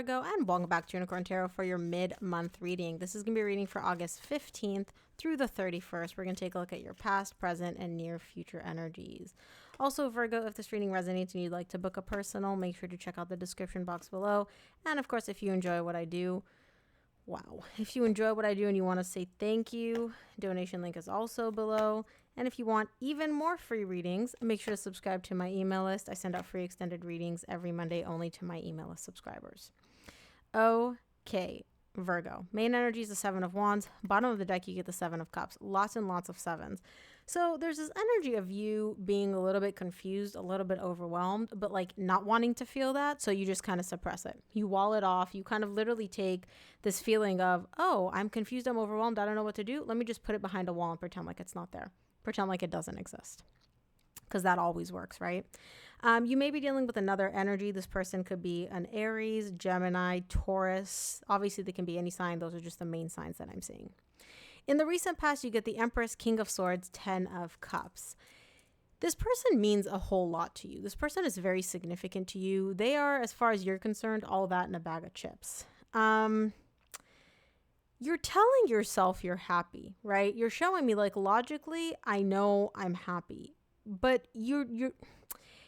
Virgo, and welcome back to Unicorn Tarot for your mid-month reading. This is going to be a reading for August 15th through the 31st. We're going to take a look at your past, present, and near future energies. Also, Virgo, if this reading resonates and you'd like to book a personal, make sure to check out the description box below. And of course, if you enjoy what I do, if you enjoy what I do and you want to say thank you, donation link is also below. And if you want even more free readings, make sure to subscribe to my email list. I send out free extended readings every Monday only to my email list subscribers. Okay, Virgo. Main energy is the Seven of Wands. Bottom of the deck, you get the Seven of Cups. Lots and lots of sevens. So there's this energy of you being a little bit confused, a little bit overwhelmed, but like not wanting to feel that. So you just kind of suppress it. You wall it off. You kind of literally take this feeling of, oh, I'm confused, I'm overwhelmed, I don't know what to do. Let me just put it behind a wall and pretend like it's not there. Pretend like it doesn't exist. Because that always works, right? You may be dealing with another energy. This person could be an Aries, Gemini, Taurus. Obviously, they can be any sign. Those are just the main signs that I'm seeing. In the recent past, you get the Empress, King of Swords, Ten of Cups. This person means a whole lot to you. This person is very significant to you. They are, as far as you're concerned, all that in a bag of chips. You're telling yourself you're happy, right? You're showing me like logically, I know I'm happy, but you're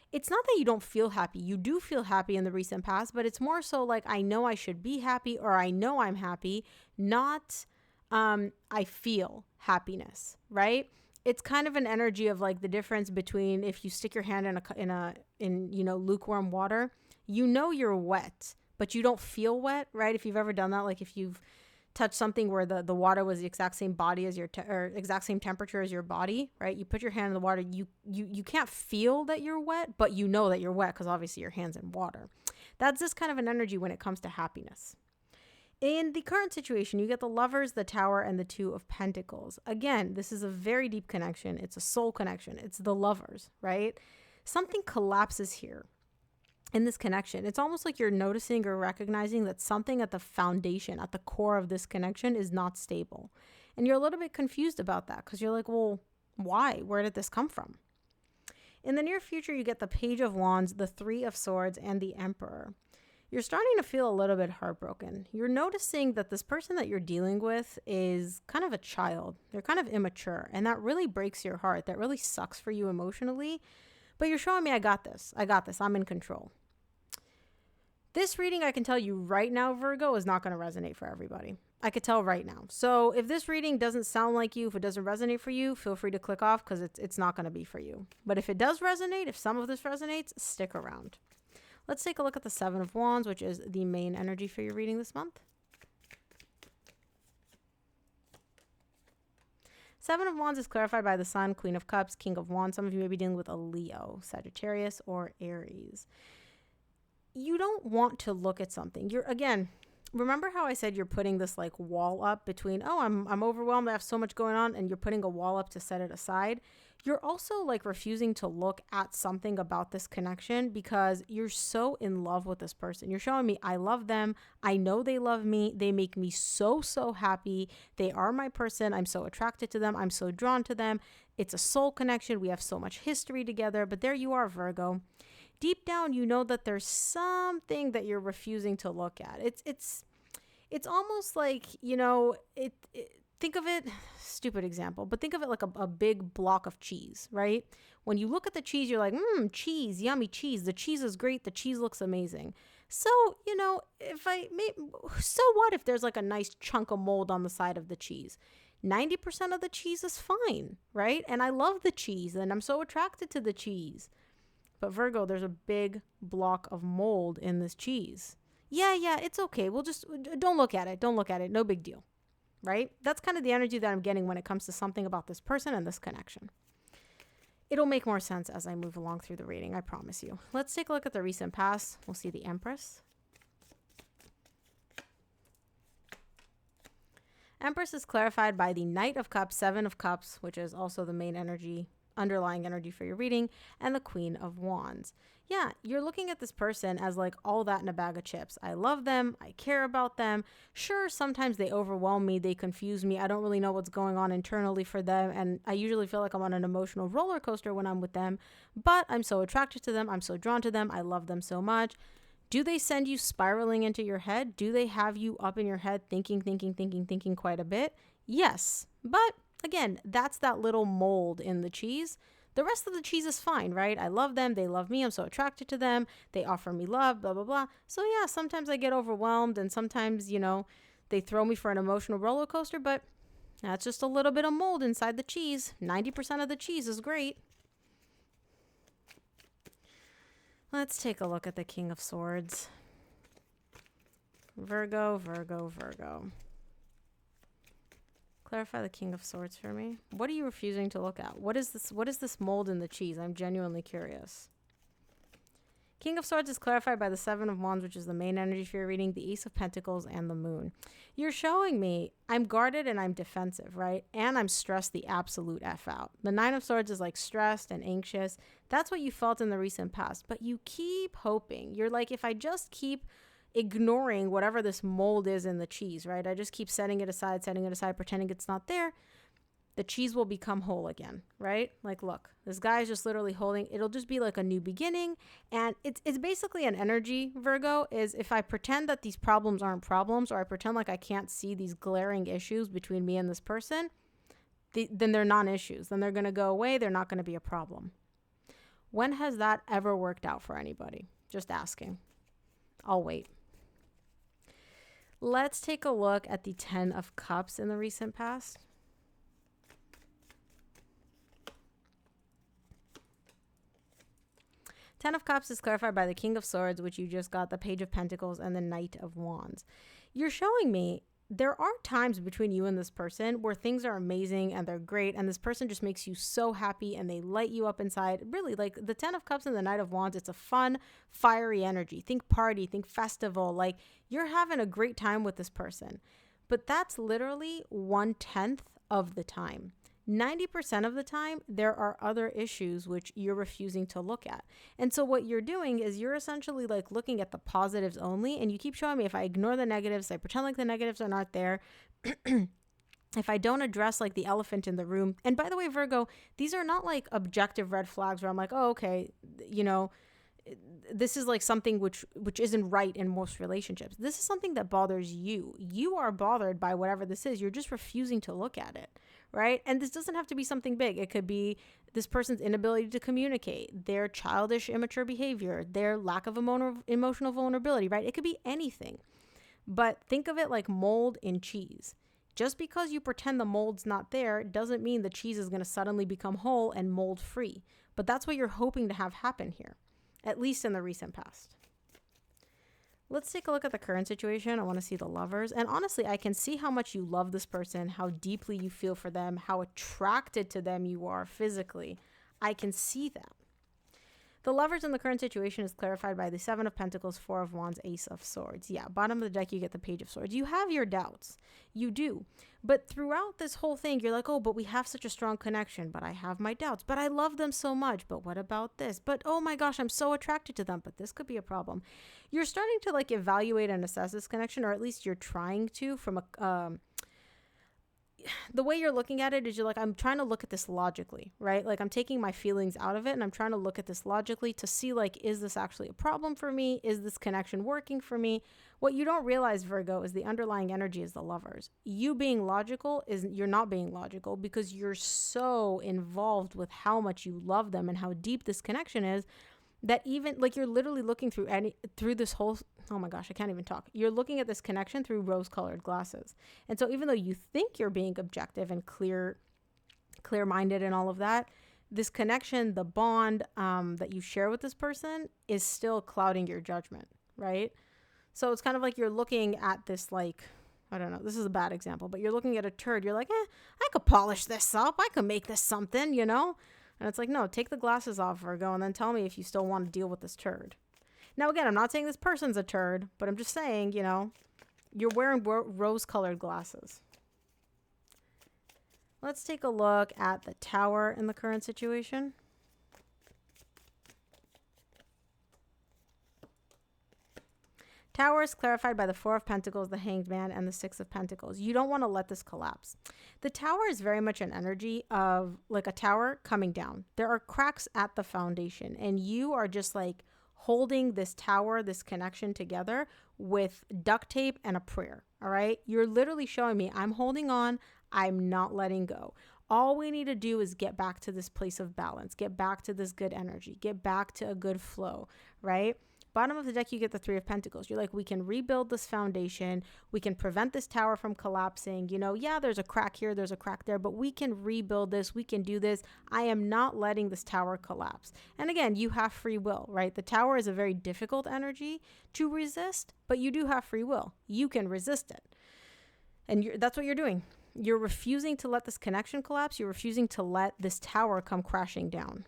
it's not that you don't feel happy. You do feel happy in the recent past, but it's more so like, I know I should be happy, or I know I'm happy, not I feel happiness, right? It's kind of an energy of like the difference between if you stick your hand in lukewarm water, you know you're wet, but you don't feel wet, right? If you've ever done that, like if you've touched something where the water was the exact same body as your or exact same temperature as your body, right? You put your hand in the water, you can't feel that you're wet, but you know that you're wet because obviously your hand's in water. That's this kind of an energy when it comes to happiness. In the current situation, you get the Lovers, the Tower, and the Two of Pentacles. Again, this is a very deep connection. It's a soul connection. It's the lovers, right? Something collapses here in this connection. It's almost like you're noticing or recognizing that something at the foundation, at the core of this connection is not stable. And you're a little bit confused about that because you're like, well, why? Where did this come from? In the near future, you get the Page of Wands, the Three of Swords, and the Emperor. You're starting to feel a little bit heartbroken. You're noticing that this person that you're dealing with is kind of a child. They're kind of immature, and that really breaks your heart. That really sucks for you emotionally, but you're showing me, I got this. I'm in control. This reading, I can tell you right now, Virgo, is not going to resonate for everybody. I could tell right now. So if this reading doesn't sound like you, if it doesn't resonate for you, feel free to click off because it's not going to be for you. But if it does resonate, if some of this resonates, stick around. Let's take a look at the Seven of Wands, which is the main energy for your reading this month. Seven of Wands is clarified by the Sun, Queen of Cups, King of Wands. Some of you may be dealing with a Leo, Sagittarius, or Aries. You don't want to look at something. Remember how I said you're putting this like wall up between, oh, I'm overwhelmed, I have so much going on, and you're putting a wall up to set it aside. You're also like refusing to look at something about this connection because you're so in love with this person. You're showing me, I love them. I know they love me. They make me so, so happy. They are my person. I'm so attracted to them. I'm so drawn to them. It's a soul connection. We have so much history together, but there you are, Virgo. Deep down, you know that there's something that you're refusing to look at. It's almost like, think of it, stupid example, but think of it like a big block of cheese, right? When you look at the cheese, you're like, cheese, yummy cheese. The cheese is great. The cheese looks amazing. So, so what if there's like a nice chunk of mold on the side of the cheese? 90% of the cheese is fine, right? And I love the cheese and I'm so attracted to the cheese. But Virgo, there's a big block of mold in this cheese. Yeah, it's okay. We'll just, don't look at it. No big deal, right? That's kind of the energy that I'm getting when it comes to something about this person and this connection. It'll make more sense as I move along through the reading, I promise you. Let's take a look at the recent past. We'll see the Empress. Empress is clarified by the Knight of Cups, Seven of Cups, which is also the main energy, underlying energy for your reading, and the Queen of Wands. Yeah, you're looking at this person as like all that in a bag of chips. I love them. I care about them. Sure, sometimes they overwhelm me. They confuse me. I don't really know what's going on internally for them. And I usually feel like I'm on an emotional roller coaster when I'm with them. But I'm so attracted to them. I'm so drawn to them. I love them so much. Do they send you spiraling into your head? Do they have you up in your head thinking quite a bit? Yes. But again, that's that little mold in the cheese. The rest of the cheese is fine, right? I love them. They love me. I'm so attracted to them. They offer me love, blah, blah, blah. So yeah, sometimes I get overwhelmed and sometimes, they throw me for an emotional roller coaster, but that's just a little bit of mold inside the cheese. 90% of the cheese is great. Let's take a look at the King of Swords. Virgo, Virgo, Virgo. Clarify the King of Swords for me. What are you refusing to look at? What is this mold in the cheese? I'm genuinely curious. King of Swords is clarified by the Seven of Wands, which is the main energy for your reading, the Ace of Pentacles, and the Moon. You're showing me I'm guarded and I'm defensive, right? And I'm stressed the absolute F out. The Nine of Swords is like stressed and anxious. That's what you felt in the recent past. But you keep hoping. You're like, if I just keep ignoring whatever this mold is in the cheese, right? I just keep setting it aside, pretending it's not there. The cheese will become whole again, right? Like, look, this guy is just literally holding, it'll just be like a new beginning. And it's basically an energy, Virgo, is if I pretend that these problems aren't problems, or I pretend like I can't see these glaring issues between me and this person, then they're non-issues. Then they're going to go away. They're not going to be a problem. When has that ever worked out for anybody? Just asking. I'll wait. Let's take a look at the 10 of Cups in the recent past. Ten of Cups is clarified by the King of Swords, which you just got, the Page of Pentacles, and the Knight of Wands. You're showing me there are times between you and this person where things are amazing and they're great, and this person just makes you so happy and they light you up inside. Really, like the 10 of Cups and the Knight of Wands, it's a fun, fiery energy. Think party, think festival. Like, you're having a great time with this person. But that's literally 1/10 of the time. 90% of the time, there are other issues which you're refusing to look at. And so what you're doing is you're essentially like looking at the positives only. And you keep showing me, if I ignore the negatives, I pretend like the negatives are not there. If I don't address like the elephant in the room. And by the way, Virgo, these are not like objective red flags where I'm like, oh, okay, this is like something which isn't right in most relationships. This is something that bothers you. You are bothered by whatever this is. You're just refusing to look at it, right? And this doesn't have to be something big. It could be this person's inability to communicate, their childish, immature behavior, their lack of emotional vulnerability, right? It could be anything. But think of it like mold in cheese. Just because you pretend the mold's not there doesn't mean the cheese is going to suddenly become whole and mold free. But that's what you're hoping to have happen here, at least in the recent past. Let's take a look at the current situation. I want to see the Lovers. And honestly, I can see how much you love this person, how deeply you feel for them, how attracted to them you are physically. I can see that. The Lovers in the current situation is clarified by the Seven of Pentacles, Four of Wands, Ace of Swords. Yeah, bottom of the deck, you get the Page of Swords. You have your doubts. You do. But throughout this whole thing, you're like, oh, but we have such a strong connection. But I have my doubts. But I love them so much. But what about this? But oh my gosh, I'm so attracted to them. But this could be a problem. You're starting to like evaluate and assess this connection, or at least you're trying to from a... the way you're looking at it is you're like, I'm trying to look at this logically, right? Like I'm taking my feelings out of it and I'm trying to look at this logically to see like, is this actually a problem for me? Is this connection working for me? What you don't realize, Virgo, is the underlying energy is the Lovers. You being logical you're not being logical because you're so involved with how much you love them and how deep this connection is that even like you're literally looking through this whole, oh my gosh, I can't even talk. You're looking at this connection through rose-colored glasses. And so even though you think you're being objective and clear-minded and all of that, this connection, the bond that you share with this person is still clouding your judgment, right? So it's kind of like you're looking at this like, I don't know, this is a bad example, but you're looking at a turd. You're like, I could polish this up. I could make this something, And it's like, no, take the glasses off, Virgo, and then tell me if you still want to deal with this turd. Now, again, I'm not saying this person's a turd, but I'm just saying, you're wearing rose-colored glasses. Let's take a look at the Tower in the current situation. Tower is clarified by the Four of Pentacles, the Hanged Man, and the Six of Pentacles. You don't want to let this collapse. The Tower is very much an energy of like a tower coming down. There are cracks at the foundation, and you are just like holding this tower, this connection together with duct tape and a prayer. All right. You're literally showing me I'm holding on. I'm not letting go. All we need to do is get back to this place of balance, get back to this good energy, get back to a good flow, right? Bottom of the deck, you get the Three of Pentacles. You're like, we can rebuild this foundation. We can prevent this tower from collapsing. You know, yeah, there's a crack here, there's a crack there, but we can rebuild this. We can do this. I am not letting this tower collapse. And again, you have free will, right? The tower is a very difficult energy to resist, but you do have free will. You can resist it. And that's what you're doing. You're refusing to let this connection collapse. You're refusing to let this tower come crashing down.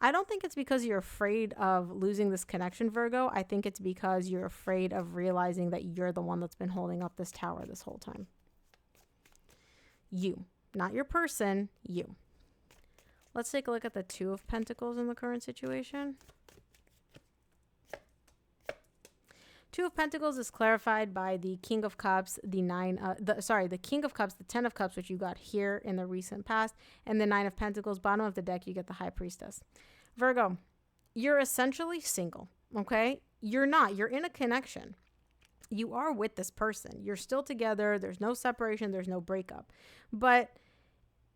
I don't think it's because you're afraid of losing this connection, Virgo. I think it's because you're afraid of realizing that you're the one that's been holding up this tower this whole time. You, not your person, you. Let's take a look at the Two of Pentacles in the current situation. Two of Pentacles is clarified by the King of Cups, the King of Cups, the Ten of Cups, which you got here in the recent past, and the Nine of Pentacles. Bottom of the deck, you get the High Priestess. Virgo, you're essentially single, okay? You're not. You're in a connection. You are with this person. You're still together. There's no separation. There's no breakup. But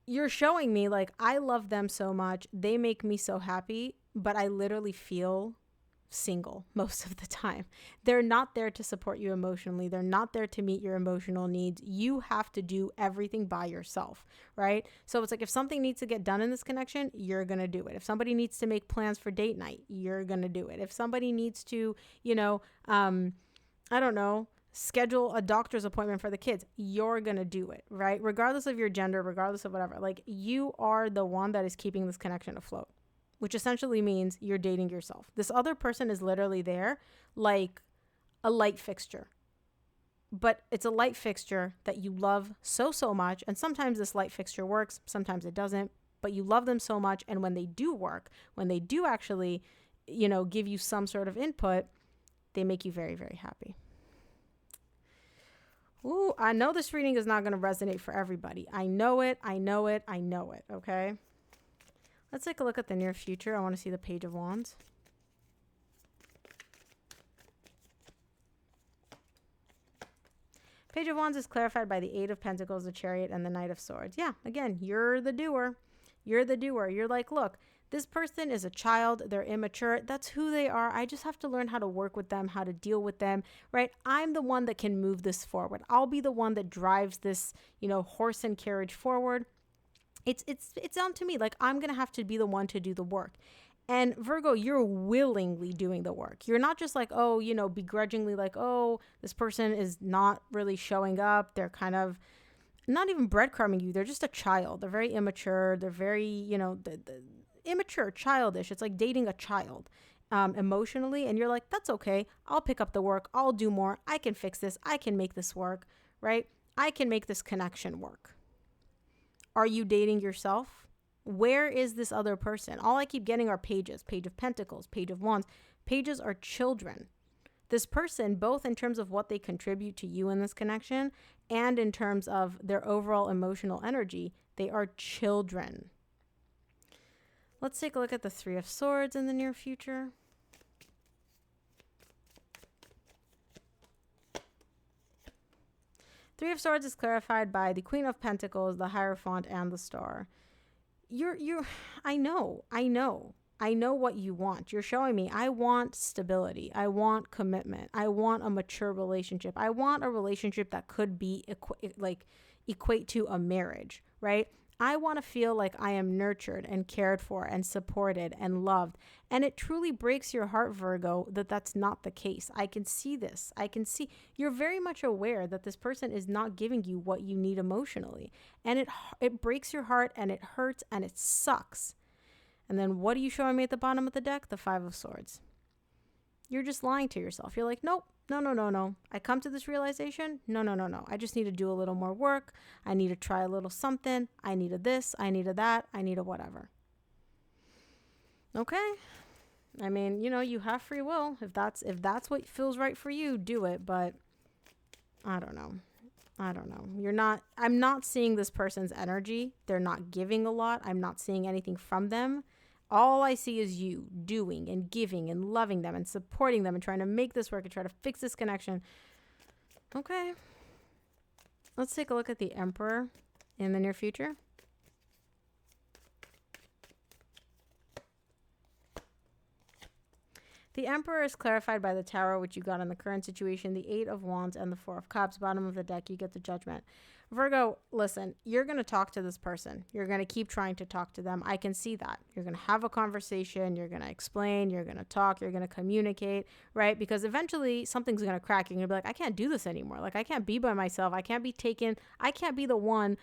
you're showing me, like, I love them so much. They make me so happy, but I literally feel single most of the time. They're not there to support you emotionally. They're not there to meet your emotional needs. You have to do everything by yourself, right? So it's like, if something needs to get done in this connection, you're going to do it. If somebody needs to make plans for date night, you're going to do it. If somebody needs to, schedule a doctor's appointment for the kids, you're going to do it, right? Regardless of your gender, regardless of whatever, like, you are the one that is keeping this connection afloat, which essentially means you're dating yourself. This other person is literally there like a light fixture. But it's a light fixture that you love so, so much. And sometimes this light fixture works, sometimes it doesn't. But you love them so much. And when they do work, when they do actually, give you some sort of input, they make you very, very happy. Ooh, I know this reading is not going to resonate for everybody. I know it, okay? Let's take a look at the near future. I want to see the Page of Wands. Page of Wands is clarified by the Eight of Pentacles, the Chariot, and the Knight of Swords. Yeah, again, you're the doer. You're the doer. You're like, look, this person is a child. They're immature. That's who they are. I just have to learn how to work with them, how to deal with them, right? I'm the one that can move this forward. I'll be the one that drives this, horse and carriage forward. It's on to me. Like, I'm going to have to be the one to do the work. And Virgo, you're willingly doing the work. You're not just like, begrudgingly like, oh, this person is not really showing up. They're kind of not even breadcrumbing you. They're just a child. They're very immature. They're very, immature, childish. It's like dating a child emotionally. And you're like, that's okay. I'll pick up the work. I'll do more. I can fix this. I can make this work, right? I can make this connection work. Are you dating yourself? Where is this other person? All I keep getting are pages. Page of Pentacles, Page of Wands. Pages are children. This person, both in terms of what they contribute to you in this connection and in terms of their overall emotional energy, they are children. Let's take a look at the Three of Swords in the near future. Three of Swords is clarified by the Queen of Pentacles, the Hierophant, and the Star. I know what you want. You're showing me, I want stability. I want commitment. I want a mature relationship. I want a relationship that could be equate to a marriage, right? I want to feel like I am nurtured and cared for and supported and loved. And it truly breaks your heart, Virgo, that that's not the case. I can see this. I can see you're very much aware that this person is not giving you what you need emotionally. And it breaks your heart and it hurts and it sucks. And then what are you showing me at the bottom of the deck? The Five of Swords. You're just lying to yourself. You're like, nope. No. I come to this realization. No. I just need to do a little more work. I need to try a little something. I need a this. I need a that. I need a whatever. Okay. I mean, you have free will. If that's what feels right for you, do it. But I don't know. I'm not seeing this person's energy. They're not giving a lot. I'm not seeing anything from them. All I see is you doing and giving and loving them and supporting them and trying to make this work and try to fix this connection. Okay. Let's take a look at the Emperor in the near future. The Emperor is clarified by the Tower, which you got in the current situation, the Eight of Wands, and the Four of Cups. Bottom of the deck, you get the Judgment. Virgo, listen, you're going to talk to this person. You're going to keep trying to talk to them. I can see that. You're going to have a conversation. You're going to explain. You're going to talk. You're going to communicate, right? Because eventually something's going to crack. You're going to be like, I can't do this anymore. Like, I can't be by myself. I can't be the one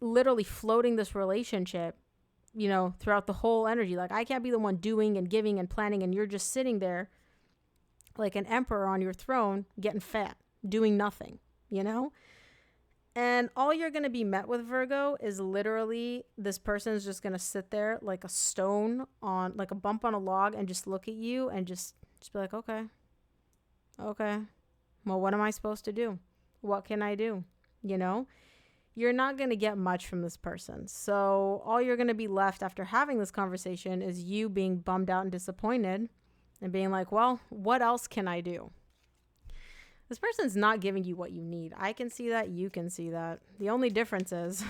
literally floating this relationship, you know, throughout the whole energy. Like, I can't be the one doing and giving and planning, and you're just sitting there like an emperor on your throne getting fat, doing nothing, you know? And all you're going to be met with, Virgo, is literally this person's just going to sit there like a stone on, like a bump on a log, and just look at you and just be like, okay, well, what am I supposed to do? What can I do? You know? You're not going to get much from this person. So all you're going to be left after having this conversation is you being bummed out and disappointed and being like, well, what else can I do? This person's not giving you what you need. I can see that. You can see that. The only difference is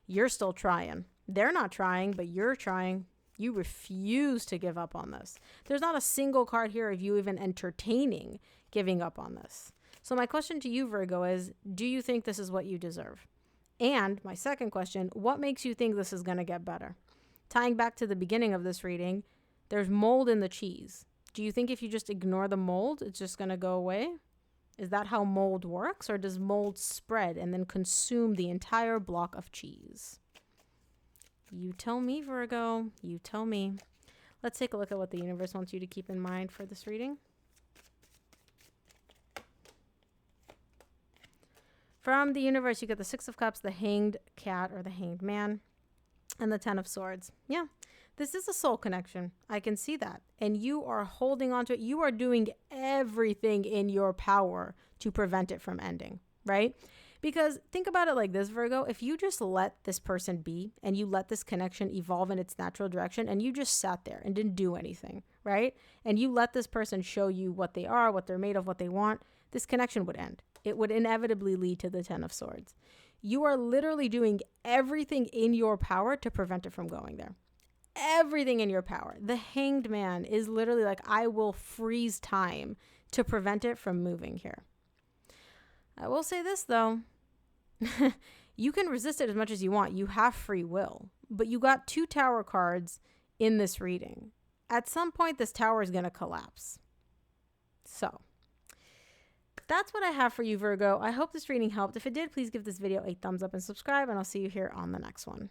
you're still trying. They're not trying, but you're trying. You refuse to give up on this. There's not a single card here of you even entertaining giving up on this. So my question to you, Virgo, is, do you think this is what you deserve? And my second question, what makes you think this is going to get better? Tying back to the beginning of this reading, there's mold in the cheese. Do you think if you just ignore the mold, it's just going to go away? Is that how mold works? Or does mold spread and then consume the entire block of cheese? You tell me, Virgo. You tell me. Let's take a look at what the universe wants you to keep in mind for this reading. From the universe, you get the Six of Cups, the Hanged Cat or the Hanged Man, and the Ten of Swords. Yeah, this is a soul connection. I can see that. And you are holding on to it. You are doing everything in your power to prevent it from ending, right? Because think about it like this, Virgo. If you just let this person be and you let this connection evolve in its natural direction and you just sat there and didn't do anything, right? And you let this person show you what they are, what they're made of, what they want, this connection would end. It would inevitably lead to the Ten of Swords. You are literally doing everything in your power to prevent it from going there. Everything in your power. The Hanged Man is literally like, I will freeze time to prevent it from moving here. I will say this, though. You can resist it as much as you want. You have free will. But you got 2 Tower cards in this reading. At some point, this tower is going to collapse. So that's what I have for you, Virgo. I hope this reading helped. If it did, please give this video a thumbs up and subscribe, and I'll see you here on the next one.